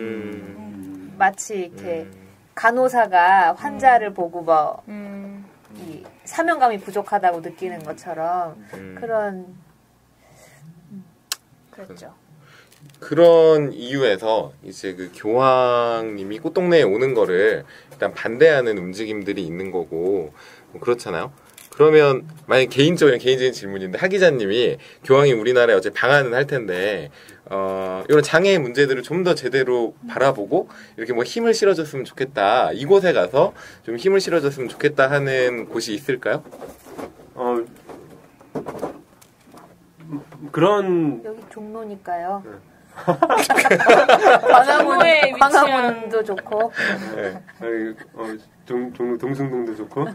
마치 이렇게 간호사가 환자를 보고 뭐 이 사명감이 부족하다고 느끼는 것처럼 그런 그랬죠. 그런 이유에서 이제 그 교황님이 꽃동네에 오는 거를 일단 반대하는 움직임들이 있는 거고 뭐 그렇잖아요. 그러면 만약 개인적인 질문인데 하 기자님이 교황이 우리나라에 어째 방한은 할 텐데 이런 장애의 문제들을 좀 더 제대로 바라보고 이렇게 뭐 힘을 실어줬으면 좋겠다. 이곳에 가서 좀 힘을 실어줬으면 좋겠다 하는 곳이 있을까요? 그런 여기 종로니까요. 종로에 위치한 광화문도 좋고. 네. 동승동도 좋고.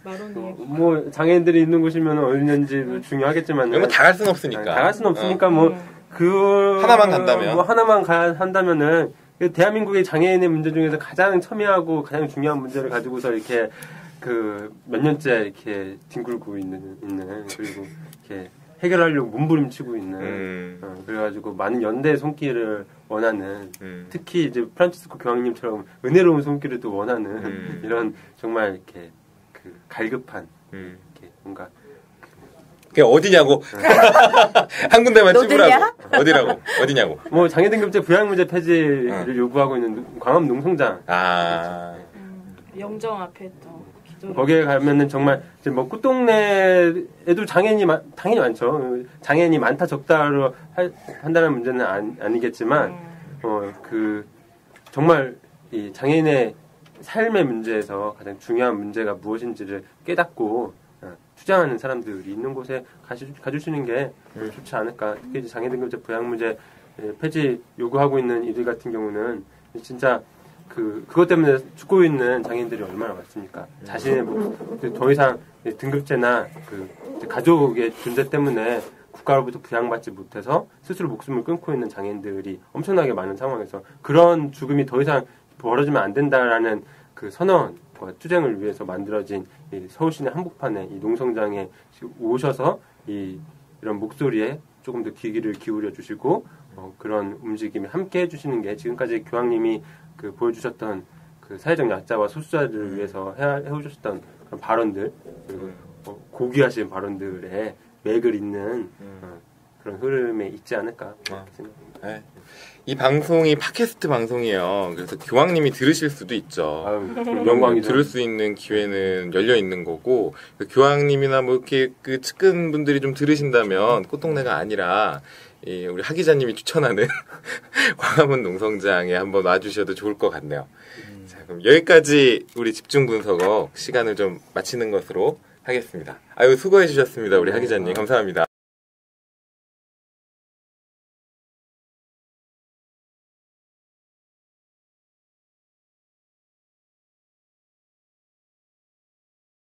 마로니에 뭐 장애인들이 있는 곳이면 어디든지 중요하겠지만 이런 거 다 갈 수는 없으니까. 다 갈 수는 없으니까 뭐 그 하나만 간다면? 뭐 하나만 한다면은 대한민국의 장애인의 문제 중에서 가장 첨예하고 가장 중요한 문제를 가지고서 이렇게 그 몇 년째 이렇게 뒹굴고 있는 그리고 이렇게 해결하려고 몸부림치고 있는 그래가지고 많은 연대의 손길을 원하는 특히 이제 프란치스코 교황님처럼 은혜로운 손길을 또 원하는 이런 정말 이렇게 그 갈급한 이렇게 뭔가 그게 어디냐고 한 군데만 너들이야? 찝으라고 어디냐고 뭐 장애 등급제 부양 문제 폐지를 요구하고 있는 광화문 농성장 영정 앞에 또 거기에 가면은 정말 이제 뭐 꽃동네에도 장애인이 당연히 많죠. 장애인이 많다 적다로 한다는 문제는 아니겠지만 그 정말 이 장애인의 삶의 문제에서 가장 중요한 문제가 무엇인지를 깨닫고 투쟁하는 사람들이 있는 곳에 가주시는 게 좋지 않을까. 특히 이제 장애 등급제 부양 문제 폐지 요구하고 있는 이들 같은 경우는 진짜 그것 때문에 죽고 있는 장애인들이 얼마나 많습니까? 자신의 뭐 더 이상 등급제나 그 가족의 존재 때문에 국가로부터 부양받지 못해서 스스로 목숨을 끊고 있는 장애인들이 엄청나게 많은 상황에서 그런 죽음이 더 이상 벌어지면 안 된다라는 그 선언과 투쟁을 위해서 만들어진 이 서울시내 한복판에 이 농성장에 오셔서 이런 목소리에 조금 더 귀를 기울여 주시고 그런 움직임에 함께 해주시는 게 지금까지 교황님이 그 보여주셨던 그 사회적 약자와 소수자들을 위해서 해오셨던 그런 발언들 그리고 고귀하신 발언들에 맥을 잇는 그런 흐름에 있지 않을까 생각합니다. 네. 이 방송이 팟캐스트 방송이에요. 그래서 교황님이 들으실 수도 있죠. 영광이죠. 들을 수 있는 기회는 열려 있는 거고 교황님이나 뭐 이렇게 그 측근 분들이 좀 들으신다면 꽃동네가 아니라 우리 하 기자님이 추천하는 광화문 농성장에 한번 와주셔도 좋을 것 같네요. 자, 그럼 여기까지 우리 집중 분석어 시간을 좀 마치는 것으로 하겠습니다. 아유 수고해 주셨습니다. 우리 하 기자님 감사합니다.